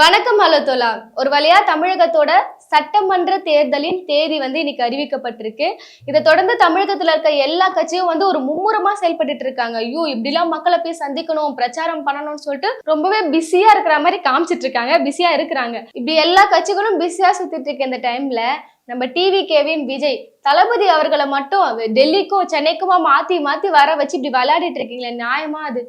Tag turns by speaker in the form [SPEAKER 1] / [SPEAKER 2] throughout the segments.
[SPEAKER 1] வணக்கம் அலோதோலா. ஒரு வழியா தமிழகத்தோட சட்டமன்ற தேர்தலின் தேதி இன்னைக்கு அறிவிக்கப்பட்டிருக்கு. இதை தொடர்ந்து தமிழகத்துல இருக்க எல்லா கட்சியும் ஒரு மும்முரமா செயல்பட்டு இருக்காங்க. ஐயோ இப்படிலாம் மக்களை போய் சந்திக்கணும், பிரச்சாரம் பண்ணணும்னு சொல்லிட்டு ரொம்பவே பிஸியா இருக்கிற மாதிரி காமிச்சிட்டு இருக்காங்க, பிஸியா இருக்கிறாங்க. இப்படி எல்லா கட்சிகளும் பிஸியா சுத்திட்டு இருக்க இந்த டைம்ல நம்ம டிவி கேவின் விஜய் தளபதி அவர்களை மட்டும் டெல்லிக்கும் சென்னைக்குமா மாத்தி மாத்தி வர வச்சு இப்படி விளையாடிட்டு இருக்கீங்களே, நியாயமா அது?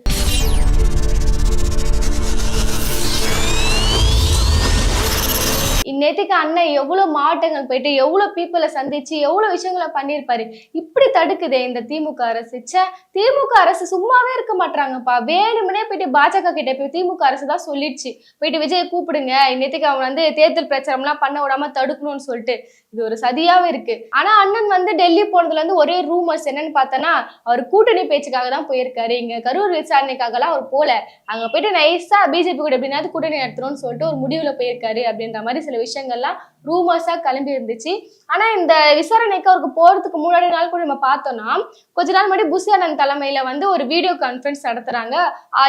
[SPEAKER 1] இந்நேத்துக்கு அண்ணன் எவ்வளவு மாவட்டங்கள் போயிட்டு எவ்வளவு பீப்புளை சந்திச்சு எவ்வளவு விஷயங்களை பண்ணிருப்பாரு. இப்படி தடுக்குதே இந்த திமுக அரசு. திமுக அரசு சும்மாவே இருக்க மாட்டாங்கப்பா. வேணும்னே போயிட்டு பாஜக கிட்ட போய் திமுக அரசு தான் சொல்லிடுச்சு, போயிட்டு விஜயை கூப்பிடுங்க, இந்நேத்துக்கு அவன் தேர்தல் பிரச்சாரம் எல்லாம் பண்ண விடாம தடுக்கணும்னு சொல்லிட்டு. இது ஒரு சதியாவே இருக்கு. ஆனா அண்ணன் டெல்லி போனதுல இருந்து ஒரே ரூமர்ஸ் என்னன்னு பார்த்தோன்னா, அவர் கூட்டணி பேச்சுக்காக தான் போயிருக்காரு. இங்க கரூர் விசாரணைக்காக எல்லாம் அவர் போல, அங்க போயிட்டு நைஸா பிஜேபி கூட எப்படின்னாவது கூட்டணி நடத்தணும்னு சொல்லிட்டு ஒரு முடிவுல போயிருக்காரு அப்படின்ற மாதிரி சில விஷயங்கள்லாம் ரூமர்ஸா கிளம்பி இருந்துச்சு. ஆனா இந்த விசாரணைக்கு அவருக்கு போறதுக்கு முன்னாடி நாள் கூட நம்ம பார்த்தோம்னா, கொஞ்ச நாள் முன்னாடி புஷி அண்ணன் தலைமையில ஒரு வீடியோ கான்பரன்ஸ் நடத்துறாங்க.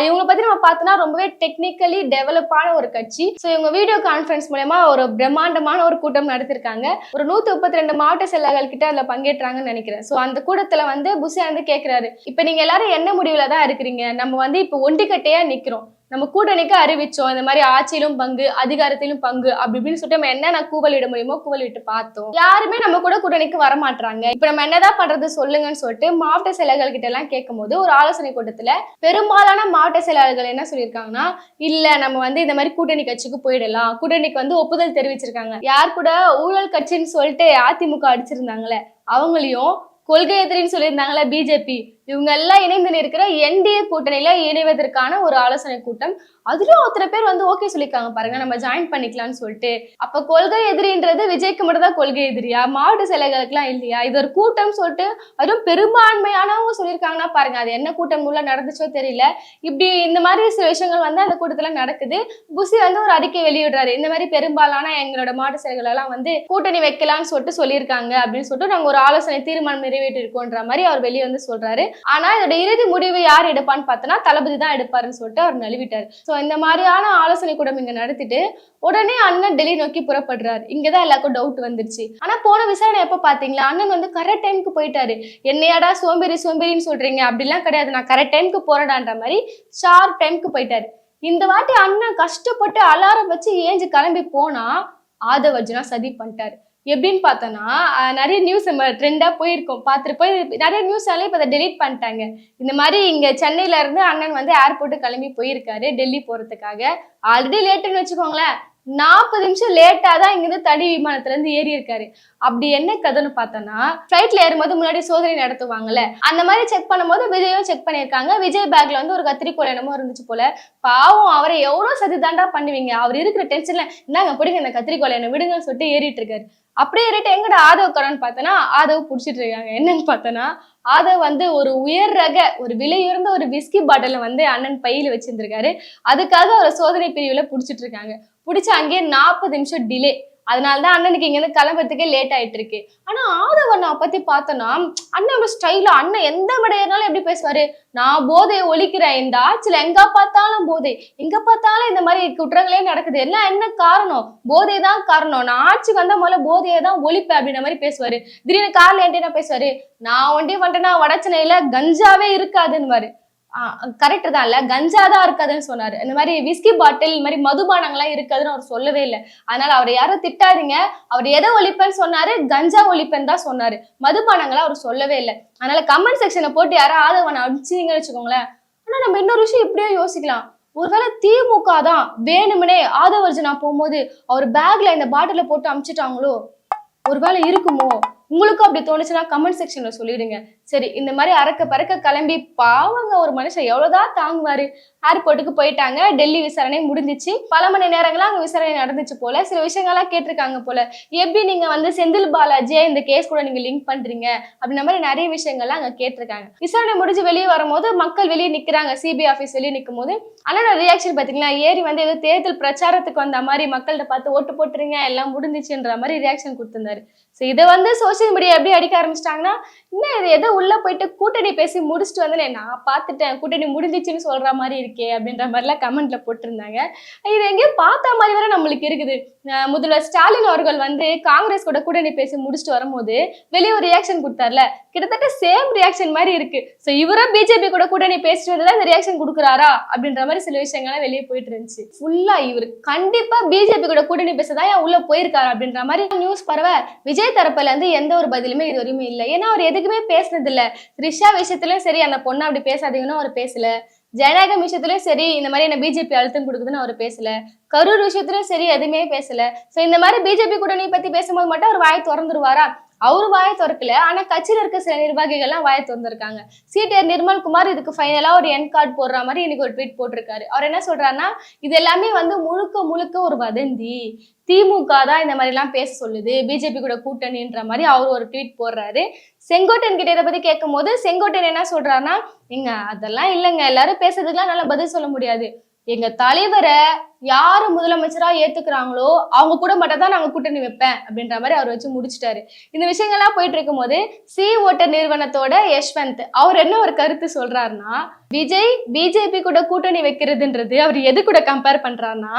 [SPEAKER 1] இவங்களை பத்தி நம்ம பார்த்தோம்னா ரொம்பவே டெக்னிக்கலி டெவலப்பான ஒரு கட்சி. ஸோ இவங்க வீடியோ கான்பரன்ஸ் மூலமா ஒரு பிரம்மாண்டமான ஒரு கூட்டம் நடத்திருக்காங்க. ஒரு 132 மாவட்ட செயலாளர்கள் கிட்ட அதுல பங்கேற்றாங்கன்னு நினைக்கிறேன். ஸோ அந்த கூட்டத்துல புஷி அண்ணன் கேட்கிறாரு, இப்ப நீங்க எல்லாரும் என்ன முடிவுல தான் இருக்கிறீங்க? நம்ம இப்ப ஒண்டிக்கட்டையா நிக்கிறோம், நம்ம கூட்டணிக்கு அறிவிச்சோம், இந்த மாதிரி ஆட்சியிலும் பங்கு அதிகாரத்திலும் பங்கு அப்படி இப்படின்னு சொல்லிட்டு நம்ம என்ன கூவலிட முடியுமோ கூவலிட்டு பார்த்தோம். யாருமே நம்ம கூட கூட்டணிக்கு வரமாட்டாங்க. இப்ப நம்ம என்னதான் பண்றது சொல்லுங்கன்னு சொல்லிட்டு மாவட்ட செயலாளர்கள் கிட்ட எல்லாம் கேட்கும் போது ஒரு ஆலோசனை கூட்டத்துல பெரும்பாலான மாவட்ட செயலாளர்கள் என்ன சொல்லியிருக்காங்கன்னா, இல்ல நம்ம இந்த மாதிரி கூட்டணி கட்சிக்கு போயிடலாம், கூட்டணிக்கு ஒப்புதல் தெரிவிச்சிருக்காங்க. யார் கூட ஊழல் கட்சின்னு சொல்லிட்டு அதிமுக அடிச்சிருந்தாங்களே அவங்களையும், கொள்கை எதிரின்னு சொல்லியிருந்தாங்களே பிஜேபி, இவங்க எல்லாம் இணைந்து இருக்கிற என்டிஏ கூட்டணியில இணைவதற்கான ஒரு ஆலோசனை கூட்டம். அதுலயும் ஒருத்தர பேர் ஓகே சொல்லிருக்காங்க பாருங்க, நம்ம ஜாயின் பண்ணிக்கலாம்னு சொல்லிட்டு. அப்ப கொள்கை எதிரின்றது விஜய்க்கு மட்டும் தான் கொள்கை எதிரியா, மாவட்ட செயலர்களுக்கு எல்லாம் இல்லையா? இது ஒரு கூட்டம் சொல்லிட்டு அதுவும் பெரும்பான்மையானவங்க சொல்லியிருக்காங்கன்னா பாருங்க, அது என்ன கூட்டம் உள்ள நடந்துச்சோ தெரியல. இப்படி இந்த மாதிரி சில விஷயங்கள் அந்த கூட்டத்துல நடக்குது. புஷி ஒரு அறிக்கை வெளியிடுறாரு, இந்த மாதிரி பெரும்பாலான எங்களோட மாவட்ட செயலர்கள் எல்லாம் கூட்டணி வைக்கலாம்னு சொல்லிட்டு சொல்லியிருக்காங்க அப்படின்னு சொல்லிட்டு நாங்க ஒரு ஆலோசனை தீர்மானம் நிறைவேற்றிருக்கோன்ற மாதிரி அவர் வெளியே சொல்றாரு. ஆனா இதோட இறுதி முடிவு யார் எடுப்பான்னு பார்த்தோன்னா தளபதி தான் எடுப்பாருன்னு சொல்லிட்டு அவர் நழுவிட்டாரு. சோ இந்த மாதிரியான ஆலோசனை கூடம் இங்க நடத்திட்டு உடனே அண்ணன் டெல்லி நோக்கி புறப்படுறாரு. இங்கதான் எல்லாருக்கும் டவுட் வந்துருச்சு. ஆனா போன விசாரணை எப்ப பாத்தீங்களா, அண்ணன் கரெக்ட் டைமுக்கு போயிட்டாரு. என்னையாடா சோம்பேறி சோம்பேறின்னு சொல்றீங்க, அப்படிலாம் கிடையாது, நான் கரெக்ட் டைமுக்கு போறடான்ற மாதிரி ஷார்ப் டைமுக்கு போயிட்டாரு. இந்த வாட்டி அண்ணன் கஷ்டப்பட்டு அலாரம் வச்சு ஏஞ்சி கிளம்பி போனா ஆதவ் அர்ஜுனா சதி பண்ணிட்டாரு. எப்படின்னு பார்த்தோன்னா, நிறைய நியூஸ் நம்ம ட்ரெண்டா போயிருக்கோம், பார்த்துட்டு போய் நிறைய நியூஸ் எல்லாம் இப்போ அதை டெலீட் பண்ணிட்டாங்க. இந்த மாதிரி இங்க சென்னையில இருந்து அண்ணன் ஏர்போர்ட்டு கிளம்பி போயிருக்காரு டெல்லி போறதுக்காக. ஆல்ரெடி லேட்டுன்னு வச்சுக்கோங்களேன், 40 நிமிஷம் லேட்டா தான் இங்கிருந்து தனி விமானத்துல இருந்து ஏறி இருக்காரு. அப்படி என்ன கதைன்னு பார்த்தோன்னா, ஃபிளைட்ல ஏறும்போது முன்னாடி சோதனை நடத்துவாங்கல்ல, அந்த மாதிரி செக் பண்ணும்போது விஜயும் செக் பண்ணியிருக்காங்க. விஜய் பேக்ல ஒரு கத்திரிக்கோள் என்னமோ இருந்துச்சு போல. பாவம், அவரை எவ்வளவு சதி தாண்டா பண்ணுவீங்க, அவர் இருக்கிற டென்ஷன்ல இந்தாங்க பிடிங்க இந்த கத்திரிக்கோள் என்ன விடுங்கன்னு சொல்லிட்டு ஏறிட்டு இருக்காரு. அப்படியே ஏறிட்டு எங்கட ஆதவ் கரன்னு பார்த்தோன்னா ஆதவ் புடிச்சிட்டு இருக்காங்க. என்னன்னு பார்த்தோன்னா, ஆதவ் ஒரு உயர் ரக ஒரு விலையுறந்த ஒரு விஸ்கி பாட்டில அண்ணன் பையில வச்சிருந்திருக்காரு. அதுக்காக ஒரு சோதனை பிரிவுல புடிச்சிட்டு இருக்காங்க. புடிச்சு அங்கேயே 40 நிமிஷம் டிலே. அதனாலதான் அண்ணனுக்கு இங்க இருந்து கிளம்புறதுக்கே லேட் ஆயிட்டு இருக்கு. ஆனா ஆதவ் அண்ணா பத்தி பார்த்தோன்னா, அண்ணன் ஸ்டைலா, அண்ணன் எந்த மடையனாலும் எப்படி பேசுவாரு, நான் போதையை ஒழிக்கிறேன், இந்த ஆட்சியில எங்க பார்த்தாலும் போதை, எங்க பார்த்தாலும் இந்த மாதிரி குற்றங்களே நடக்குது, எல்லாம் என்ன காரணம், போதை தான் காரணம், நான் ஆட்சிக்கு வந்தா முதல்ல போதையை தான் ஒழிப்பேன் அப்படின்ற மாதிரி பேசுவாரு. திடீர்னு கார்ல என்ன பேசுவாரு, நான் ஒண்டி வந்துட்டேன்னா வடச்சென்னையில கஞ்சாவே இருக்காதுன்னு. கரெக்ட் தான் இல்ல, கஞ்சாதான் இருக்காதுன்னு சொன்னாரு. இந்த மாதிரி விஸ்கி பாட்டில் இந்த மாதிரி மதுபானங்கள்லாம் இருக்காதுன்னு அவர் சொல்லவே இல்லை. அதனால அவர் யாரும் திட்டாதீங்க, அவர் எதை ஒழிப்பேன்னு சொன்னாரு, கஞ்சா ஒழிப்பேன்னு தான் சொன்னாரு, மதுபானங்களை அவர் சொல்லவே இல்லை. அதனால கமெண்ட் செக்ஷனை போட்டு யாரும் ஆதவனை அடிச்சீங்கன்னு வச்சுக்கோங்களேன். ஆனா நம்ம இன்னொரு விஷயம் இப்படியே யோசிக்கலாம், ஒருவேளை திமுக தான் வேணும்னே ஆதவ் அர்ஜுனா போகும்போது அவர் பேக்ல இந்த பாட்டில போட்டு அமிச்சிட்டாங்களோ, ஒருவேளை இருக்குமோ? உங்களுக்கும் அப்படி தோணுச்சுன்னா கமெண்ட் செக்ஷன்ல சொல்லிடுங்க. சரி, இந்த மாதிரி அறக்க பறக்க கிளம்பி பாவங்க ஒரு மனுஷன் எவ்வளவுதான் தாங்குவாரு. ஏர்போர்ட்டுக்கு போயிட்டாங்க, டெல்லி விசாரணை முடிஞ்சிச்சு. பல மணி நேரங்களா அங்க விசாரணை நடந்துச்சு போல. சில விஷயங்கள்லாம் கேட்டிருக்காங்க போல, எப்படி நீங்க செந்தில் பாலாஜியை இந்த கேஸ் கூட நீங்க லிங்க் பண்றீங்க அப்படின்ற மாதிரி நிறைய விஷயங்கள்லாம் அங்க கேட்டிருக்காங்க. விசாரணை முடிஞ்சு வெளியே வரும்போது மக்கள் வெளியே நிக்கிறாங்க, சிபிஐ ஆஃபீஸ் வெளியே நிற்கும் போது அண்ணன் ரியாக்ஷன் பாத்தீங்களா, ஏறி ஏதோ தேர்தல் பிரச்சாரத்துக்கு வந்த மாதிரி மக்கள்கிட்ட பார்த்து ஓட்டு போட்டுருங்க எல்லாம் முடிஞ்சிச்சுன்ற மாதிரி ரியாக்ஷன் கொடுத்திருந்தாரு. இதை சோசியல் மீடியா எப்படி அடிக்க ஆரம்பிச்சிட்டாங்கன்னா, இன்னும் இது ஏதோ உள்ள போயிட்டு கூட்டணி பேசி முடிச்சுட்டு வந்து நான் பார்த்துட்டேன், கூட்டணி முடிஞ்சிச்சுன்னு சொல்ற மாதிரி இருக்கே அப்படின்ற மாதிரிலாம் கமெண்ட்ல போட்டிருந்தாங்க. இது எங்கேயோ பார்த்த மாதிரி வேற நம்மளுக்கு இருக்குது. முதல்வர் ஸ்டாலின் அவர்கள் வந்து காங்கிரஸ் கூட கூட்டணி பேசி முடிச்சுட்டு வரும்போது வெளியே ஒரு ரியாக்ஷன் கொடுத்தார்ல, கிட்டத்தட்ட சேம் ரியாக்ஷன் மாதிரி இருக்கு. ஸோ இவரும் பிஜேபி கூட கூட்டணி பேசிட்டு வந்ததா இந்த ரியாக்ஷன் கொடுக்குறாரா அப்படின்ற மாதிரி சில விஷயங்கள்லாம் வெளியே போயிட்டு இருந்துச்சு. ஃபுல்லா இவர் கண்டிப்பா பிஜேபி கூட கூட்டணி பேசதான் ஏன் உள்ள போயிருக்காரு அப்படின்ற மாதிரி நியூஸ் பரவ விஜய் தரப்புல இருந்து எந்த ஒரு பதிலுமே இது வரையுமே இல்லை. ஏன்னா அவர் எதுக்குமே பேசினது இல்ல. த்ரிஷா விஷயத்திலயும் சரி அந்த பொண்ணு அப்படி பேசாதீங்கன்னு அவர் பேசல. ஜனநாயகம் விஷயத்துலயும் சரி இந்த மாதிரி என்ன பிஜேபி அழுத்தம் கொடுக்குதுன்னு அவர் பேசல. கரூர் விஷயத்துலயும் சரி எதுவுமே பேசல. சோ இந்த மாதிரி பிஜேபி கூட்டணி பத்தி பேசும்போது மட்டும் அவர் வாயை திறந்துருவாரா? அவரு வாயை திறக்கல. ஆனா கட்சியில இருக்க சில நிர்வாகிகள் எல்லாம் வாயை திறந்திருக்காங்க. சிடிஆர் நிர்மல்குமார் இதுக்கு ஃபைனலா ஒரு என் கார்டு போடுற மாதிரி இன்னைக்கு ஒரு ட்வீட் போட்டிருக்காரு. அவர் என்ன சொல்றாருன்னா, இது எல்லாமே வந்து முழுக்க முழுக்க ஒரு வதந்தி. திமுக தான் இந்த மாதிரி எல்லாம் பேச சொல்லுது, பிஜேபி கூட கூட்டணின்ற மாதிரி அவர் ஒரு ட்வீட் போடுறாரு. செங்கோட்டையன் கிட்ட இதை பத்தி கேட்கும் போது செங்கோட்டையன் என்ன சொல்றாருன்னா, எங்க அதெல்லாம் இல்லைங்க, எல்லாரும் பேசுறதுக்கெல்லாம் நல்லா பதில் சொல்ல முடியாது. எங்க தலைவரை யாரு முதலமைச்சரா ஏத்துக்கிறாங்களோ அவங்க கூட மட்டும் தான் நாங்க கூட்டணி வைப்பேன் அப்படின்ற மாதிரி அவர் வச்சு முடிச்சிட்டாரு. இந்த விஷயங்கள்லாம் போயிட்டு இருக்கும் போது சி ஓட்டர் நிறுவனத்தோட யஷ்வந்த் அவர் என்ன ஒரு கருத்து சொல்றாருன்னா, விஜய் பிஜேபி கூட கூட்டணி வைக்கிறதுன்றது அவர் எது கூட கம்பேர் பண்றாருன்னா,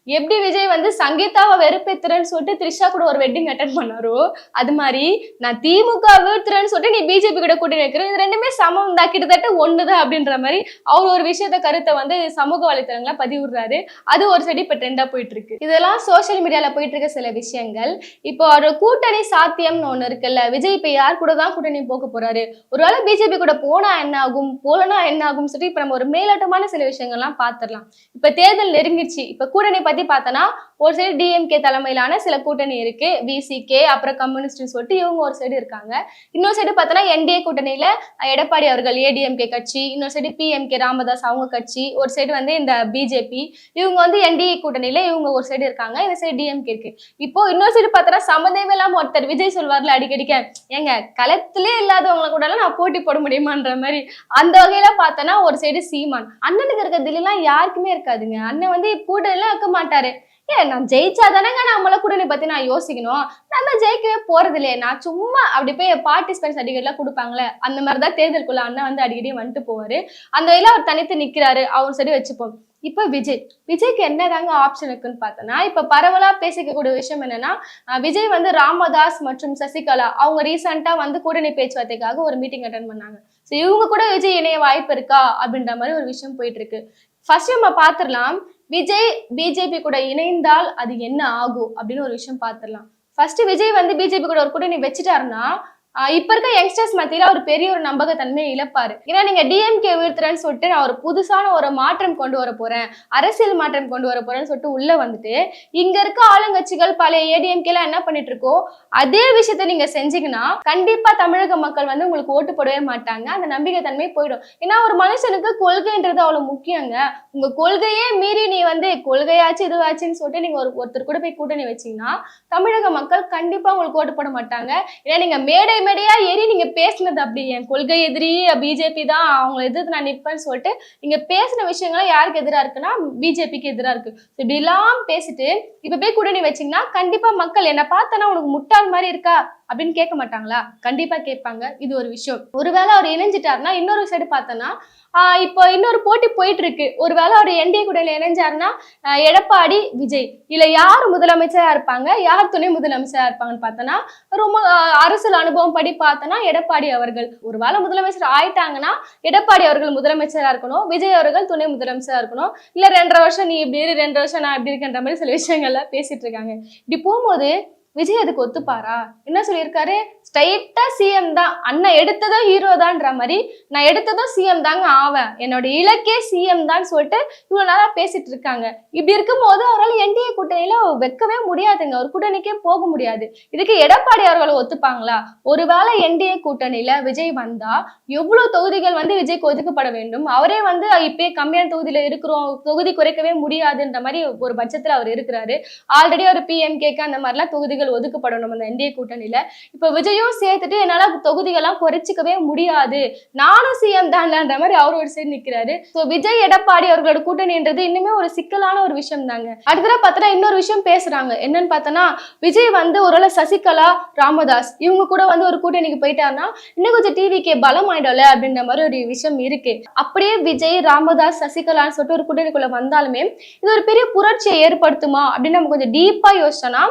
[SPEAKER 1] எப்படி விஜய் வந்து சங்கீதாவை வெறுப்பேத்துறேன்னு சொல்லிட்டு த்ரிஷா கூட ஒரு வெட்டிங் அட்டன் பண்ணாரோ, அது மாதிரி நான் திமுக வீழ்த்துறேன்னு சொல்லிட்டு நீ பிஜேபி கூட கூட்டணி வைக்கிற, இது ரெண்டுமே சமம் தான், கிட்டத்தட்ட ஒண்ணுதான் அப்படின்ற மாதிரி அவர் ஒரு விஷயத்த கருத்தை வந்து சமூக வலைத்தளங்கள பதிவிடுறாரு. அது ஒரு சைடு இப்ப ட்ரெண்டா போயிட்டு இருக்கு. இதெல்லாம் சோசியல் மீடியால போயிட்டு இருக்க சில விஷயங்கள். இப்போ ஒரு கூட்டணி சாத்தியம்னு ஒண்ணு இருக்குல்ல, விஜய் இப்ப யார் கூட தான் கூட்டணி போக போறாரு, ஒருவேளை பிஜேபி கூட போனா என்ன ஆகும், போலனா என்ன ஆகும் சொல்லி இப்ப நம்ம ஒரு மேலோட்டமான சில விஷயங்கள்லாம் பாத்துடலாம். இப்ப தேர்தல் நெருங்கிடுச்சு. இப்ப கூட்டணி பத்தி பார்த்தனா ஒரு சைடு டிஎம்கே தலைமையிலான சில கூட்டணி இருக்கு, விசிகே அப்புறம் கம்யூனிஸ்ட்னு சொல்லிட்டு இவங்க ஒரு சைடு இருக்காங்க. இன்னொரு சைடு பார்த்தனா என்டிஏ கூட்டணியில எடப்பாடி அவர்கள் ஏடிஎம்கே கட்சி, இன்னொரு சைடு பிஎம்கே ராமதாஸ் அவங்க கட்சி, ஒரு சைடு வந்து இந்த பிஜேபி, இவங்க வந்து என்டிஏ கூட்டணியில இவங்க ஒரு சைடு இருக்காங்க, இந்த சைடு டிஎம்கே இருக்கு. இப்போ இன்னொரு சைடு பார்த்தனா சம்மந்தமே இல்லாம ஒருத்தர் விஜய் சொல்வார்ல அடிக்கடிக்க, ஏங்க களத்திலே இல்லாதவங்களை கூட நான் போட்டி போட முடியுமான்ற மாதிரி, அந்த வகையில பார்த்தனா ஒரு சைடு சீமான். அண்ணனுக்கு இருக்க தில்லாம் யாருக்குமே இருக்காதுங்க. அண்ணன் வந்து கூட்டணிலாம் இருக்க மாட்டாரு. ஏன் நான் ஜெயிச்சாதானங்க நம்மள கூட்டணி பத்தி நான் யோசிக்கணும், நான் தான் ஜெயிக்கவே போறது இல்லையே, நான் சும்மா அப்படி போய் பார்ட்டிசிபென்ட் சர்டிஃபிகேட் எல்லாம் கொடுப்பாங்களே அந்த மாதிரிதான் தேர்தலுக்குள்ள அண்ணன் வந்து அடிக்கடி வந்துட்டு போவாரு. அந்த வகையில அவர் தனித்து நிக்கிறாரு, அவர் சரி வச்சுப்போம். இப்ப விஜய்க்கு என்னதாங்க ஆப்ஷன் இருக்குன்னு பார்த்தோன்னா, இப்ப பரவலா பேசிக்கக்கூடிய விஷயம் என்னன்னா, விஜய் வந்து ராமதாஸ் மற்றும் சசிகலா அவங்க ரீசெண்டா வந்து கூட்டணி பேச்சுவார்த்தைக்காக ஒரு மீட்டிங் அட்டென்ட் பண்ணாங்க. சோ இவங்க கூட விஜய் இணைய வாய்ப்பு இருக்கா அப்படின்ற மாதிரி ஒரு விஷயம் போயிட்டு இருக்கு. ஃபர்ஸ்ட் நம்ம பாத்துடலாம், விஜய் பிஜேபி கூட இணைந்தால் அது என்ன ஆகும் அப்படின்னு ஒரு விஷயம் பாத்துடலாம். ஃபர்ஸ்ட் விஜய் வந்து பிஜேபி கூட ஒரு கூட்டணி வச்சுட்டாருன்னா இப்ப இருக்க யங்ஸ்டர்ஸ் மத்தியில ஒரு பெரிய ஒரு நம்பகத்தன்மையை இழப்பாரு. ஏன்னா நீங்க டிஎம்கே வீழ்த்துறேன்னு சொல்லிட்டு நான் ஒரு புதுசான ஒரு மாற்றம் கொண்டு வர போறேன், அரசியல் மாற்றம் கொண்டு வர போறேன்னு சொல்லிட்டு உள்ள வந்துட்டு இங்க இருக்க ஆளுங்கட்சிகள் பழைய ஏடிஎம்கே எல்லாம் என்ன பண்ணிட்டு இருக்கோ அதே விஷயத்த நீங்க செஞ்சீங்கன்னா கண்டிப்பா தமிழக மக்கள் வந்து உங்களுக்கு ஓட்டு போடவே மாட்டாங்க, அந்த நம்பிக்கைத்தன்மை போயிடும். ஏன்னா ஒரு மனுஷனுக்கு கொள்கைன்றது அவ்வளவு முக்கியங்க. உங்க கொள்கையே மீறி நீ வந்து கொள்கையாச்சு இதுவாச்சுன்னு சொல்லிட்டு நீங்க ஒருத்தர் கூட போய் கூட்டணி வச்சீங்கன்னா தமிழக மக்கள் கண்டிப்பா உங்களுக்கு ஓட்டு போட மாட்டாங்க. ஏன்னா நீங்க மேடையா ஏறி நீங்க பேசினது அப்படி என் கொள்கை எதிரி பிஜேபி தான், அவங்களை எதிர்த்து நான் நிற்பேன்னு சொல்லிட்டு நீங்க பேசின விஷயங்கள்லாம் யாருக்கு எதிரா இருக்குன்னா பிஜேபிக்கு எதிரா இருக்கு. இப்படி எல்லாம் பேசிட்டு இப்ப போய் கூட்டணி வச்சீங்கன்னா கண்டிப்பா மக்கள் என்ன பார்த்தனா உனக்கு முட்டாள் மாதிரி இருக்கா அப்படின்னு கேட்க மாட்டாங்களா? கண்டிப்பா கேட்பாங்க. இது ஒரு விஷயம். ஒருவேளை அவர் இணைஞ்சிட்டாருன்னா இன்னொரு சைடு பார்த்தோன்னா இப்போ இன்னொரு போட்டி போயிட்டு இருக்கு. ஒருவேளை அவர் என்டிஏ கூட்டணியில இணைஞ்சாருன்னா எடப்பாடி விஜய் இல்ல யார் முதலமைச்சரா இருப்பாங்க, யார் துணை முதலமைச்சரா இருப்பாங்கன்னு பார்த்தோன்னா ரொம்ப அரசியல் அனுபவம் படி பார்த்தோன்னா எடப்பாடி அவர்கள் ஒருவேளை முதலமைச்சர் ஆயிட்டாங்கன்னா எடப்பாடி அவர்கள் முதலமைச்சரா இருக்கணும், விஜய் அவர்கள் துணை முதலமைச்சரா இருக்கணும். இல்ல 2.5 வருஷம் நீ இப்படி இரு, 2 வருஷம் நான் இப்படி இருக்கின்ற மாதிரி சில விஷயங்கள்லாம் பேசிட்டு இருக்காங்க. இப்படி போகும்போது விஜய் அதுக்கு ஒத்துப்பாரா? என்ன சொல்லியிருக்காரு, ஸ்ட்ரைட்டா சிஎம் தான், அண்ணன் எடுத்ததும் ஹீரோ தான்ற மாதிரி நான் எடுத்ததும் சிஎம் தாங்க ஆவேன், என்னோட இலக்கே சிஎம் தான் சொல்லிட்டு இவ்வளவு நாளா பேசிட்டு இருக்காங்க. இப்படி இருக்கும்போது அவரால் என்டிஏ கூட்டணியில வைக்கவே முடியாதுங்க, ஒரு கூட்டணிக்கே போக முடியாது. இதுக்கு எடப்பாடி அவர்களை ஒத்துப்பாங்களா? ஒருவேளை என்டிஏ கூட்டணியில விஜய் வந்தா எவ்வளவு தொகுதிகள் வந்து விஜய்க்கு ஒதுக்கப்பட வேண்டும், அவரே வந்து இப்பயே கம்மியான தொகுதியில இருக்கிறோம், தொகுதி குறைக்கவே முடியாதுன்ற மாதிரி ஒரு பட்சத்துல அவர் இருக்கிறாரு. ஆல்ரெடி அவர் பிஎம்கேக்கு அந்த மாதிரிலாம் தொகுதிகள் தொகுதிகள் ஒதுக்கப்படணும் அந்த என்டிஏ கூட்டணியில. இப்ப விஜயும் சேர்த்துட்டு என்னால தொகுதிகள்லாம் குறைச்சிக்கவே முடியாது, நானும் சிஎம் தான்ன்ற மாதிரி அவரு ஒரு சைடு நிக்கிறாரு. சோ விஜய் எடப்பாடி அவர்களோட கூட்டணின்றது இன்னுமே ஒரு சிக்கலான ஒரு விஷயம் தாங்க. அடுத்ததா பார்த்தா இன்னொரு விஷயம் பேசுறாங்க. என்னன்னு பார்த்தோன்னா, விஜய் வந்து ஒருவேளை சசிகலா, ராமதாஸ் இவங்க கூட வந்து ஒரு கூட்டணிக்கு போயிட்டாருன்னா இன்னும் கொஞ்சம் டிவிக்கே பலம் ஆயிடல அப்படின்ற மாதிரி ஒரு விஷயம் இருக்கு. அப்படியே விஜய், ராமதாஸ், சசிகலான்னு சொல்லிட்டு ஒரு கூட்டணிக்குள்ள வந்தாலுமே இது ஒரு பெரிய புரட்சியை ஏற்படுத்துமா அப்படின்னு நம்ம கொஞ்சம் டீப்பா யோசிச்சோம்னா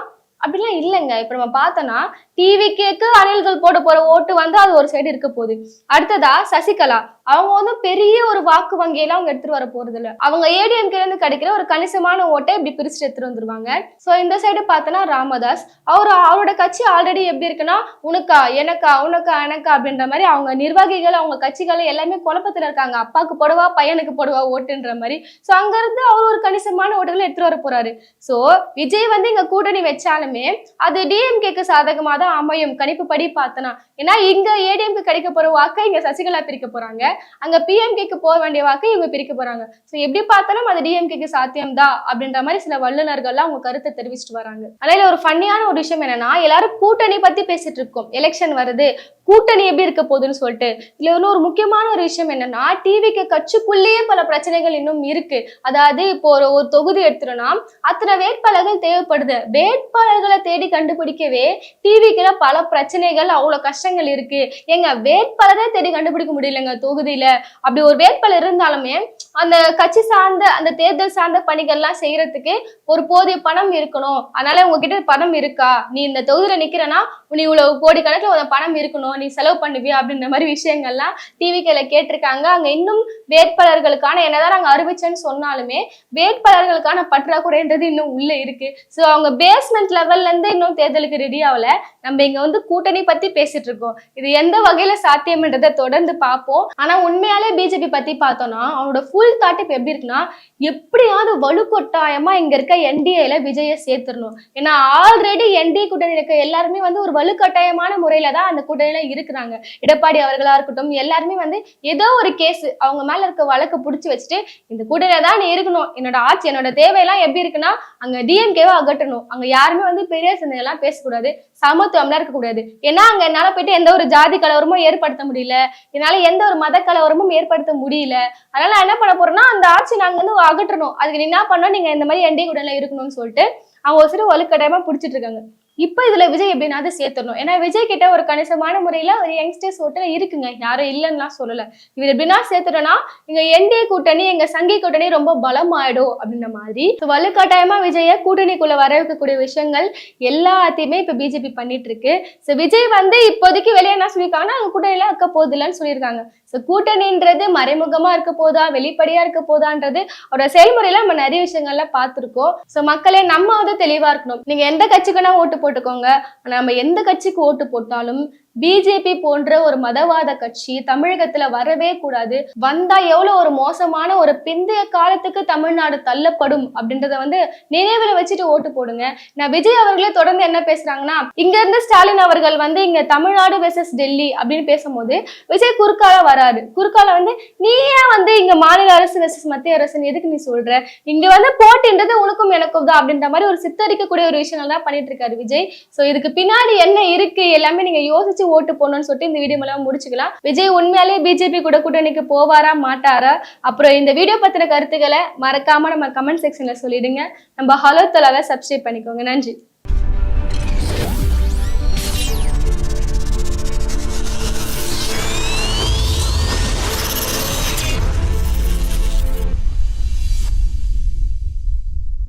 [SPEAKER 1] அப்படிலாம் இல்லைங்க. இப்ப நம்ம பார்த்தோம்னா டிவிக்கேக்கு அணில்கள் போட போற ஓட்டு வந்து அது ஒரு சைடு இருக்க போகுது. அடுத்ததா சசிகலா, அவங்க வந்து பெரிய ஒரு வாக்கு வங்கியெல்லாம் அவங்க எடுத்துட்டு வர போறது இல்ல. அவங்க ஏடிஎம்கே இருந்து கிடைக்கிற ஒரு கணிசமான ஓட்டை இப்படி பிரிச்சுட்டு எடுத்துட்டு வந்துருவாங்க. சோ இந்த சைடு பார்த்தோன்னா ராமதாஸ், அவரோட கட்சி ஆல்ரெடி எப்படி இருக்குன்னா உனக்கா எனக்கா உனக்கா எனக்கா அப்படின்ற மாதிரி அவங்க நிர்வாகிகள் அவங்க கட்சிகள் எல்லாமே குழப்பத்துல இருக்காங்க. அப்பாவுக்கு போடுவா பையனுக்கு போடுவா ஓட்டுன்ற மாதிரி. சோ அங்க இருந்து அவர் ஒரு கணிசமான ஓட்டுகளை எடுத்துட்டு வர போறாரு. சோ விஜய் வந்து இங்க கூட்டணி வச்சாலுமே அது டிஎம்கேக்கு சாதகமா தான் அமையும் கணிப்பு படி பார்த்தனா. ஏன்னா இங்க ஏடிஎம்கே கிடைக்க போற வாக்கை இங்க சசிகலா பிரிக்க போறாங்க, அங்க பிஎம்கேக்கு போக வேண்டிய வாக்கை இவங்க பிரிக்க போறாங்க. சோ எப்படி பார்த்தாலும் அது டிஎம்கேக்கு சாத்தியம் தான் அப்படின்ற மாதிரி சில வல்லுநர்கள்லாம் அவங்க கருத்தை தெரிவிச்சுட்டு வராங்க. அதனால ஒரு ஃபன்னியான ஒரு விஷயம் என்னன்னா, எல்லாரும் கூட்டணி பத்தி பேசிட்டு இருக்கோம், எலெக்ஷன் வருது கூட்டணி எப்படி இருக்க போகுதுன்னு சொல்லிட்டு. இதுல ஒரு முக்கியமான ஒரு விஷயம் என்னன்னா, டிவிக்கு கட்சிக்குள்ளேயே பல பிரச்சனைகள் இன்னும் இருக்கு. அதாவது இப்போ ஒரு தொகுதி எடுத்துட்டோம்னா அத்தனை வேட்பாளர்கள் தேவைப்படுது. வேட்பாளர்களை தேடி கண்டுபிடிக்கவே டிவிக்குல பல பிரச்சனைகள் அவ்வளவு கஷ்டங்கள் இருக்கு. எங்க வேட்பாளரை தேடி கண்டுபிடிக்க முடியலங்க தொகுதியில. அப்படி ஒரு வேட்பாளர் இருந்தாலுமே அந்த கட்சி சார்ந்த அந்த தேர்தல் சார்ந்த பணிகள்லாம் செய்யறதுக்கு ஒரு போதிய பணம் இருக்கணும். அதனால உங்ககிட்ட பணம் இருக்கா, நீ இந்த தொகுதியில நிக்கிறனா நீ இவ்வளவு கோடி கணக்குல பணம் இருக்கணும், நீ செலவு பண்ணுவியா அப்படின்ற மாதிரி விஷயங்கள்லாம் டிவிக்கேல கேட்டிருக்காங்க. அங்க இன்னும் வேட்பாளர்களுக்கான என்னதான் நாங்க அறிவிச்சேன்னு சொன்னாலுமே வேட்பாளர்களுக்கான பற்றாக்குறைன்றது இன்னும் உள்ள இருக்கு. சோ அவங்க பேஸ்மெண்ட் லெவல்ல இருந்து இன்னும் தேர்தலுக்கு ரெடி ஆகல. நம்ம இங்க வந்து கூட்டணி பத்தி பேசிட்டு இருக்கோம், இது எந்த வகையில சாத்தியம்ன்றதை தொடர்ந்து பார்ப்போம். ஆனா உண்மையாலே பிஜேபி பத்தி பார்த்தோம்னா அவனோட ஃபுல் தாட் இப்ப எப்படி இருக்குன்னா, எப்படியாவது வலுக்கொட்டாயமா இங்க இருக்க என்டிஏல விஜய சேர்த்துடணும். ஏன்னா ஆல்ரெடி என்டிஏ கூட்டணி இருக்க எல்லாருமே வந்து ஒரு வலுக்கட்டாயமான முறையில தான் அந்த கூட்டணியில இருக்கிறாங்க. எடப்பாடி அவர்களா இருக்கட்டும் எல்லாருமே வந்து ஏதோ ஒரு கேஸ் அவங்க மேல இருக்க வழக்கு புடிச்சு வச்சுட்டு இந்த கூட்டணியில தான் நீ இருக்கணும், என்னோட ஆட்சி என்னோட தேவையெல்லாம் எப்படி இருக்குன்னா அங்க டிஎம்கேவா அகற்றணும், அங்க யாருமே வந்து பெரிய சிந்தனைலாம் பேசக்கூடாது, சமத்துவம்லாம் இருக்கக்கூடாது. ஏன்னா அங்க என்னால போயிட்டு எந்த ஒரு ஜாதி கலவரமும் ஏற்படுத்த முடியல, என்னால எந்த ஒரு மத கலவரமும் ஏற்படுத்த முடியல. அதனால என்ன பண்ண போறோம்னா அந்த ஆட்சி நாங்க வந்து அகற்றணும், அதுக்கு நீ என்ன பண்ணணும், நீங்க இந்த மாதிரி என்டிஏ கூட்டணியில இருக்கணும்னு சொல்லிட்டு அவங்க ஒரு சிறு வலுக்கட்டாயமா பிடிச்சிட்டு இருக்காங்க. இப்ப இதுல விஜய் எப்படின்னாவது சேர்த்துடணும். ஏன்னா விஜய் கிட்ட ஒரு கணிசமான முறையில ஒரு யங்ஸ்டர்ஸ் ஓட்டுல இருக்குங்க, யாரும் இல்லைன்னா சொல்லல. இவர் எப்படின்னா சேர்த்துட்டோம்னா இங்க என்டிஏ கூட்டணி எங்க சங்கி கூட்டணி ரொம்ப பலம் ஆயிடும் அப்படின்ற மாதிரி வலுக்கட்டாயமா விஜய கூட்டணிக்குள்ள வர வைக்கக்கூடிய விஷயங்கள் எல்லாத்தையுமே இப்ப பிஜேபி பண்ணிட்டு இருக்கு. சோ விஜய் வந்து இப்போதைக்கு வெளியே என்ன சொல்லியிருக்காங்கன்னா அங்க கூட்டணியில இருக்க போகுது இல்லைன்னு சொல்லியிருக்காங்க. சோ கூட்டணின்றது மறைமுகமா இருக்க போதா வெளிப்படையா இருக்க போதான்றது அவரோட செயல்முறையில நம்ம நிறைய விஷயங்கள்ல பார்த்திருக்கோம். சோ மக்களே நம்ம வந்து தெளிவா இருக்கணும். நீங்க எந்த கட்சிக்குன்னா ஓட்டு போட்டுக்கோங்க, நம்ம எந்த கட்சிக்கு ஓட்டு போட்டாலும் பிஜேபி போன்ற ஒரு மதவாத கட்சி தமிழகத்துல வரவே கூடாது. வந்தா எவ்வளவு ஒரு மோசமான ஒரு பிந்தைய காலத்துக்கு தமிழ்நாடு தள்ளப்படும் அப்படின்றத வந்து நினைவுல வச்சுட்டு ஓட்டு போடுங்க. நான் விஜய் அவர்களே தொடர்ந்து என்ன பேசுறாங்கன்னா, இங்க இருந்து ஸ்டாலின் அவர்கள் வந்து இங்க தமிழ்நாடு வெர்சஸ் டெல்லி அப்படின்னு பேசும்போது விஜய் குறுக்கால வராரு. குறுக்கால வந்து நீ ஏன் வந்து இங்க மாநில அரசு வெர்சஸ் மத்திய அரசு எதுக்கு நீ சொல்ற, இங்க வந்து போட்டின்றது உனக்கும் எனக்கும் தான் அப்படின்ற மாதிரி ஒரு சித்தரிக்கக்கூடிய ஒரு விஷயங்கள் தான் பண்ணிட்டு இருக்காரு விஜய். சோ இதுக்கு பின்னாடி என்ன இருக்கு எல்லாமே நீங்க யோசிச்சு ஓட்டு போடணும்னு சொல்லிட்டு இந்த வீடியோ மூலமா முடிச்சுக்கலாம். விஜய் உண்மையாலே பிஜேபி கூட கூட்டணிக்கு போவாரா மாட்டாரா, அப்புறம் இந்த வீடியோ பத்தின கருத்துக்களை மறக்காம நம்ம கமெண்ட் செக்ஷன்ல சொல்லிடுங்க. நம்ம ஹலோ தலாவை சப்ஸ்கிரைப் பண்ணிக்கோங்க. நன்றி.